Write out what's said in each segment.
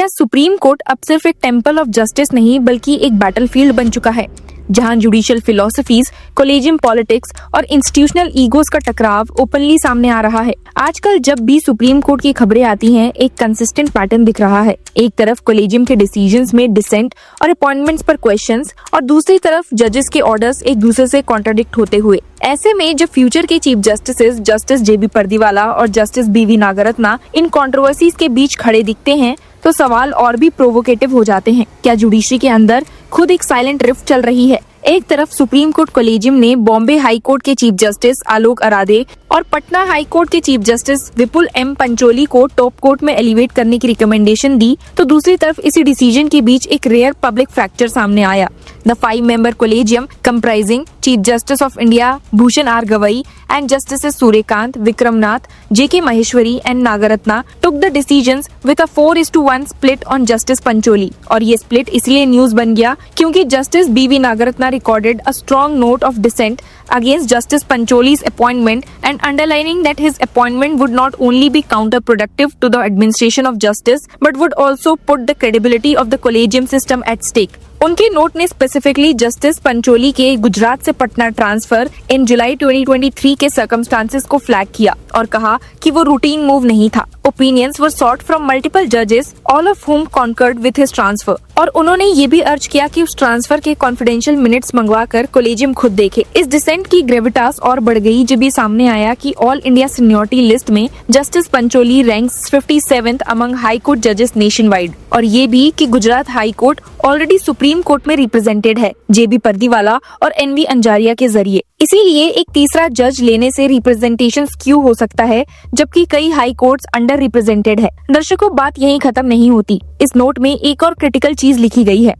क्या supreme court अब सिर्फ एक टेम्पल ऑफ जस्टिस नहीं बल्कि एक बैटलफील्ड बन चुका है, जहां जुडिशियल फिलोसफीज, कोलेजियम पॉलिटिक्स और इंस्टीट्यूशनल ईगोस का टकराव ओपनली सामने आ रहा है। आजकल जब भी सुप्रीम कोर्ट की खबरें आती हैं, एक कंसिस्टेंट पैटर्न दिख रहा है। एक तरफ कोलेजियम के डिसीजंस में डिसेंट और अपॉइंटमेंट्स पर क्वेश्चंस, और दूसरी तरफ जजेस के ऑर्डर्स एक दूसरे से कॉन्ट्राडिक्ट होते हुए। ऐसे में जब फ्यूचर के चीफ जस्टिस जस्टिस जेबी पर्दीवाला और जस्टिस बीवी नागरत्ना इन कंट्रोवर्सीज के बीच खड़े दिखते हैं, तो सवाल और भी प्रोवोकेटिव हो जाते हैं। क्या जुडिशरी के अंदर खुद एक साइलेंट रिफ्ट चल रही है? एक तरफ सुप्रीम कोर्ट कोलेजियम ने बॉम्बे हाई कोर्ट के चीफ जस्टिस आलोक अराधे और पटना हाई कोर्ट के चीफ जस्टिस विपुल एम पंचोली को टॉप कोर्ट में एलिवेट करने की रिकमेंडेशन दी, तो दूसरी तरफ इसी डिसीजन के बीच एक रेयर पब्लिक फ्रैक्चर सामने आया। The 5 member collegium comprising chief justice of India Bhushan R Gavai and Justices Surya Kant, Vikram Nath, J.K. Maheshwari and Nagarathna took the decisions with a 4:1 split on Justice Pancholi. और ये स्प्लिट इसलिए न्यूज बन गया क्योंकि जस्टिस बीवी Nagarathna recorded a strong note of dissent against Justice Pancholi's appointment and underlining that his appointment would not only be counterproductive to the administration of justice but would also put the credibility of the collegium system at stake। उनके note ने specifically justice Pancholi के गुजरात से Patna transfer इन जुलाई 2023 के circumstances को flag किया और कहा कि वो रूटीन मूव नहीं था। Opinions were sought from multiple जजेस, all of whom concurred with his transfer। और उन्होंने ये भी अर्ज किया कि उस ट्रांसफर के कॉन्फिडेंशियल मिनट्स मंगवाकर कोलेजियम खुद देखे। इस डिसेंट की ग्रेविटास और बढ़ गई जब ये सामने आया कि ऑल इंडिया सीनियरिटी लिस्ट में justice Pancholi ranks 57th among high court जजेस नेशन वाइड, और ये भी कि Gujarat high court already supreme court में रिप्रेजेंटेड है जेबी पर्दीवाला और एनवी अंजारिया के जरिए। इसीलिए एक तीसरा जज लेने से रिप्रेजेंटेशन स्क्यू हो सकता है, जबकि कई हाई कोर्ट्स अंडर रिप्रेजेंटेड है। दर्शकों, बात यहीं खत्म नहीं होती। इस नोट में एक और क्रिटिकल चीज लिखी गई है।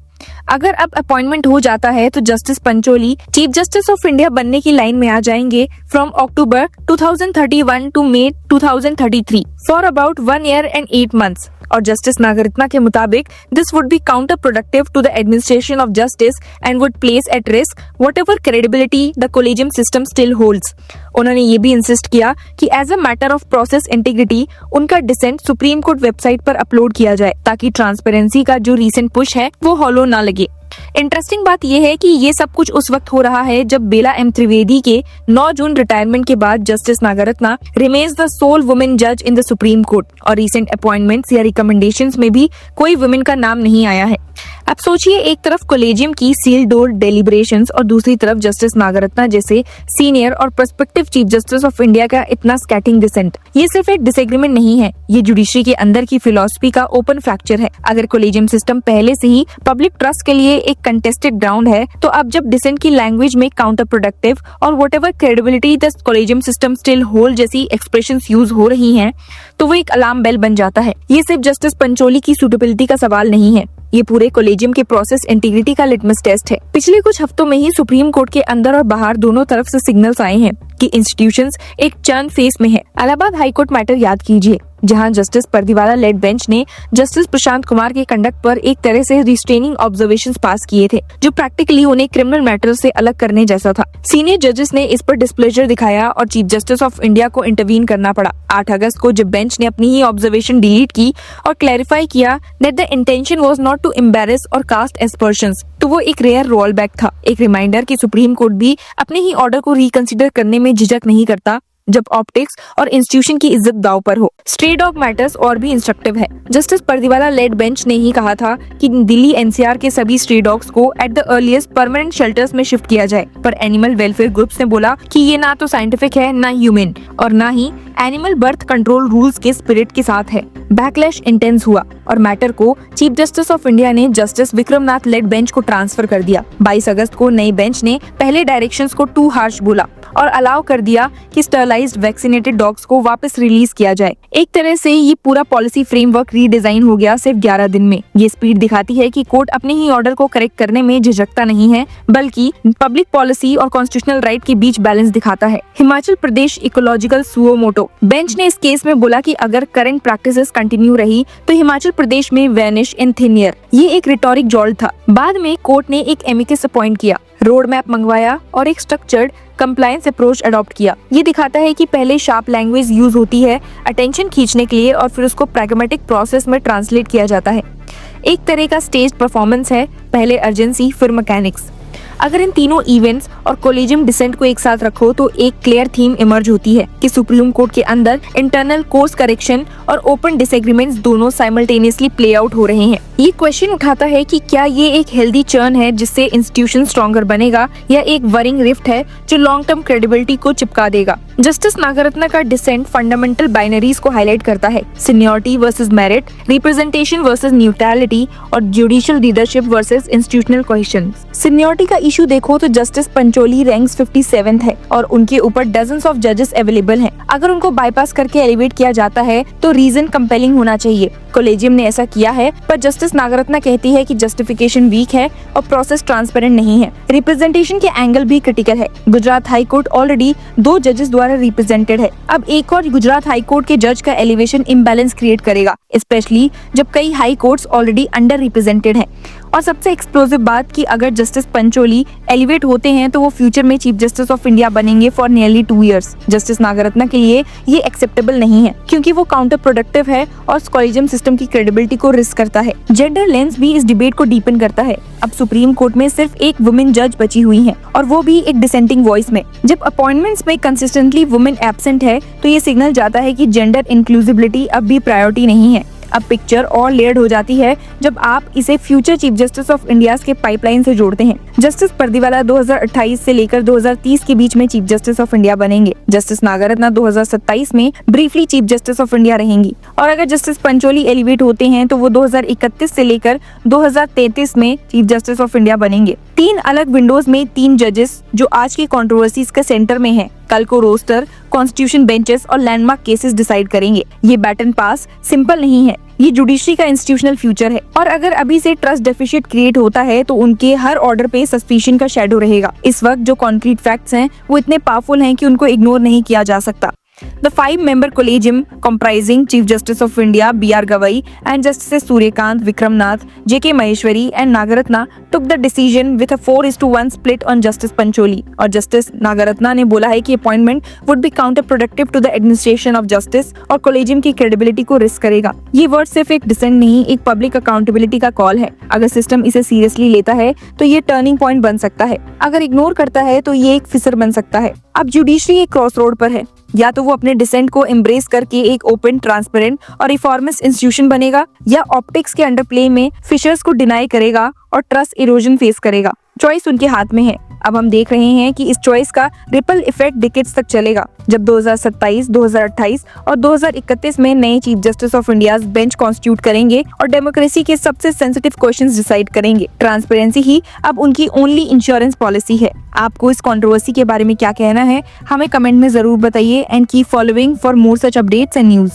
अगर अब अपॉइंटमेंट हो जाता है तो justice Pancholi chief justice of India बनने की लाइन में आ जाएंगे from October 2031 to May 2033 for about 1 year and 8 months। और जस्टिस नागरत्ना के मुताबिक this would be counterproductive to the administration of justice and would place at risk whatever credibility the collegium system still holds. उन्होंने ये भी insist किया कि as a matter of process integrity उनका decent supreme court website पर upload किया जाए, ताकि ट्रांसपेरेंसी का जो रीसेंट पुश है वो हॉलो ना लगे। इंटरेस्टिंग बात यह है कि ये सब कुछ उस वक्त हो रहा है जब बेला एम त्रिवेदी के 9 जून रिटायरमेंट के बाद justice Nagarathna remains the sole women जज इन द सुप्रीम कोर्ट, और रीसेंट अपॉइंटमेंट्स या रिकमेंडेशंस में भी कोई वुमेन का नाम नहीं आया है। अब सोचिए, एक तरफ कोलेजियम की सील डोर डेलिब्रेशंस और दूसरी तरफ जस्टिस नागरत्ना जैसे सीनियर और perspective chief justice of India का इतना स्कैटिंग डिसेंट। ये सिर्फ एक डिसएग्रीमेंट नहीं है, ये जुडिशरी के अंदर की फिलॉसफी का ओपन फ्रैक्चर है। अगर कोलेजियम सिस्टम पहले से ही पब्लिक ट्रस्ट के लिए एक कंटेस्टेड ग्राउंड है, तो अब जब डिसेंट की लैंग्वेज में काउंटर प्रोडक्टिव और whatever credibility the collegium system still hold जैसी एक्सप्रेशंस यूज हो रही हैं, तो वो एक अलार्म बेल बन जाता है। ये सिर्फ जस्टिस पंचोली की सूटेबिलिटी का सवाल नहीं है, ये पूरे कोलेजियम के प्रोसेस इंटीग्रिटी का लिटमस टेस्ट है। पिछले कुछ हफ्तों में ही सुप्रीम कोर्ट के अंदर और बाहर दोनों तरफ से सिग्नल्स आए हैं कि इंस्टीट्यूशंस एक चर्न फेस में है। इलाहाबाद हाई कोर्ट मैटर याद कीजिए, जहां जस्टिस पर्दीवाला लेड बेंच ने जस्टिस प्रशांत कुमार के कंडक्ट पर एक तरह से रिस्ट्रेनिंग ऑब्जर्वेशंस पास किए थे, जो प्रैक्टिकली उन्हें क्रिमिनल मैटर से अलग करने जैसा था। सीनियर जजेस ने इस पर डिस्प्लेजर दिखाया और चीफ जस्टिस ऑफ इंडिया को इंटरवीन करना पड़ा। 8 अगस्त को जब बेंच ने अपनी ही ऑब्जर्वेशन डिलीट की और क्लैरिफाई किया that the intention was not to embarrass or cast aspersions, तो वो एक रेयर रोल बैक था, एक रिमाइंडर कि सुप्रीम कोर्ट भी अपने ही ऑर्डर को रिकंसिडर करने में झिझक नहीं करता जब ऑप्टिक्स और इंस्टीट्यूशन की इज्जत दांव पर हो। स्ट्रे डॉग मैटर्स और भी इंस्ट्रक्टिव है। जस्टिस पर्दीवाला लेड बेंच ने ही कहा था कि दिल्ली एनसीआर के सभी स्ट्रे डॉग्स को at the earliest permanent shelters में शिफ्ट किया जाए, पर एनिमल वेलफेयर ग्रुप्स ने बोला कि ये ना तो साइंटिफिक है, ना ह्यूमन, और ना ही एनिमल बर्थ कंट्रोल रूल्स के स्पिरिट के साथ है। बैकलैश इंटेंस हुआ और मैटर को चीफ जस्टिस ऑफ इंडिया ने जस्टिस विक्रमनाथ लेड बेंच को ट्रांसफर कर दिया। 22 अगस्त को नई बेंच ने पहले डायरेक्शंस को टू हार्श बोला और अलाउ कर दिया कि स्टरलाइज्ड वैक्सीनेटेड डॉग्स को वापस रिलीज किया जाए। एक तरह से ये पूरा पॉलिसी फ्रेमवर्क रीडिजाइन हो गया सिर्फ 11 दिन में। ये स्पीड दिखाती है कि कोर्ट अपने ही ऑर्डर को करेक्ट करने में झिझकता नहीं है, बल्कि पब्लिक पॉलिसी और कॉन्स्टिट्यूशनल राइट के बीच बैलेंस दिखाता है। Himachal Pradesh ecological suo motu bench ने इस केस में बोला कि अगर करंट प्रैक्टिसेस कंटिन्यू रही तो हिमाचल प्रदेश में वैनिश इन थिन एयर। ये एक रिटोरिक जॉल्ट था। बाद में कोर्ट ने एक एमिकस अपॉइंट किया, रोड मैप मंगवाया और एक स्ट्रक्चर्ड कंप्लायंस अप्रोच अडॉप्ट किया। ये दिखाता है कि पहले शार्प लैंग्वेज यूज होती है अटेंशन खींचने के लिए और फिर उसको प्रैग्मेटिक प्रोसेस में ट्रांसलेट किया जाता है। एक तरह का स्टेज परफॉर्मेंस है, पहले अर्जेंसी फिर मैकेनिक्स। अगर इन तीनों इवेंट्स और कोलिजियम डिसेंट को एक साथ रखो तो एक क्लियर थीम इमर्ज होती है कि सुप्रीम कोर्ट के अंदर इंटरनल कोर्स करेक्शन और ओपन डिसएग्रीमेंट्स दोनों साइमल्टेनियसली प्ले आउट हो रहे हैं। ये क्वेश्चन उठाता है कि क्या ये एक हेल्दी चर्न है जिससे इंस्टीट्यूशन स्ट्रॉन्गर बनेगा या एक वरिंग रिफ्ट है जो लॉन्ग टर्म क्रेडिबिलिटी को चिपका देगा। जस्टिस नागरत्ना का डिसेंट फंडामेंटल बाइनरीज को हाईलाइट करता है, seniority versus merit, representation versus neutrality और judicial leadership versus institutional cohesion. Seniority का इशू देखो तो जस्टिस पंचोली रैंक्स 57th है और उनके ऊपर डजन्स ऑफ जजेस अवेलेबल हैं। अगर उनको बाईपास करके एलिवेट किया जाता है तो रीजन कंपेलिंग होना चाहिए। कोलेजियम ने ऐसा किया है, पर जस्टिस नागरत्ना कहती है कि जस्टिफिकेशन वीक है और प्रोसेस ट्रांसपेरेंट नहीं है। रिप्रेजेंटेशन के एंगल भी क्रिटिकल है। गुजरात हाई कोर्ट ऑलरेडी 2 जजेस द्वारा रिप्रेजेंटेड है। अब एक और गुजरात हाई कोर्ट के जज का एलिवेशन इम्बैलेंस क्रिएट करेगा, स्पेशली जब कई high courts already under represented हैं। और सबसे एक्सप्लोसिव बात कि अगर जस्टिस पंचोली एलिवेट होते हैं तो वो फ्यूचर में चीफ जस्टिस ऑफ इंडिया बनेंगे for nearly 2 years। Justice Nagarathna के लिए ये एक्सेप्टेबल नहीं है क्योंकि वो काउंटर प्रोडक्टिव है और कॉलेजियम सिस्टम की क्रेडिबिलिटी को रिस्क करता है। जेंडर लेंस भी इस डिबेट को डीपन करता है। अब सुप्रीम कोर्ट में सिर्फ एक वुमेन जज बची हुई है और वो भी एक डिसेंटिंग वॉइस में। जब अपॉइंटमेंट्स में कंसिस्टेंटली वुमेन एब्सेंट है तो ये सिग्नल जाता है कि जेंडर इंक्लूसिबिलिटी अब भी प्रायोरिटी नहीं है। अब पिक्चर और लेयर्ड हो जाती है जब आप इसे future chief justice of India के पाइपलाइन से जोड़ते हैं। जस्टिस परदीवाला 2028 से लेकर 2030 के बीच में चीफ जस्टिस ऑफ इंडिया बनेंगे। जस्टिस नागरत्ना 2027 में briefly chief justice of India रहेंगी और अगर जस्टिस पंचोली एलिवेट होते हैं तो वो 2031 से लेकर 2033 में चीफ जस्टिस ऑफ इंडिया बनेंगे। 3 अलग विंडोज में 3 जजेस जो आज की कंट्रोवर्सीज के सेंटर में हैं। कल को रोस्टर, कॉन्स्टिट्यूशन बेंचेस और लैंडमार्क केसेस डिसाइड करेंगे। ये बैटन पास सिंपल नहीं है, ये जुडिशरी का इंस्टीट्यूशनल फ्यूचर है और अगर अभी से ट्रस्ट डेफिसिट क्रिएट होता है तो उनके हर ऑर्डर पे सस्पिशन का शैडो रहेगा। इस वक्त जो कॉन्क्रीट फैक्ट्स हैं वो इतने पावरफुल हैं कि उनको इग्नोर नहीं किया जा सकता। The 5-member collegium comprising Chief Justice of India B.R. Gavai and Justices Suryakant, Vikram Nath, J.K. Maheshwari and Nagaratna took the decision with a 4:1 split on Justice Pancholi। और Justice Nagaratna ने बोला है कि appointment would be counterproductive to the administration of justice और collegium की credibility को risk करेगा। ये वर्ड सिर्फ एक डिसेंट नहीं, एक पब्लिक अकाउंटेबिलिटी का कॉल है। अगर सिस्टम इसे सीरियसली लेता है तो ये टर्निंग पॉइंट बन सकता है, अगर इग्नोर करता है तो ये एक फिसर बन सकता है। अब जुडिशरी एक क्रॉस रोड पर है, या तो वो अपने डिसेंट को एम्ब्रेस करके एक ओपन, ट्रांसपेरेंट और रिफॉर्मिस्ट इंस्टीट्यूशन बनेगा या ऑप्टिक्स के अंडरप्ले में फिशर्स को डिनाई करेगा और ट्रस्ट इरोजन फेस करेगा। चॉइस उनके हाथ में है। अब हम देख रहे हैं कि इस चॉइस का रिपल इफेक्ट डिकेड्स तक चलेगा। जब 2027, 2028 और 2031 में नए chief justice of India bench constitute करेंगे और डेमोक्रेसी के सबसे सेंसिटिव क्वेश्चंस डिसाइड करेंगे। ट्रांसपेरेंसी ही अब उनकी ओनली इंश्योरेंस पॉलिसी है। आपको इस कंट्रोवर्सी के बारे में क्या कहना है, हमें कमेंट में जरूर बताइए and keep following for more such updates and news.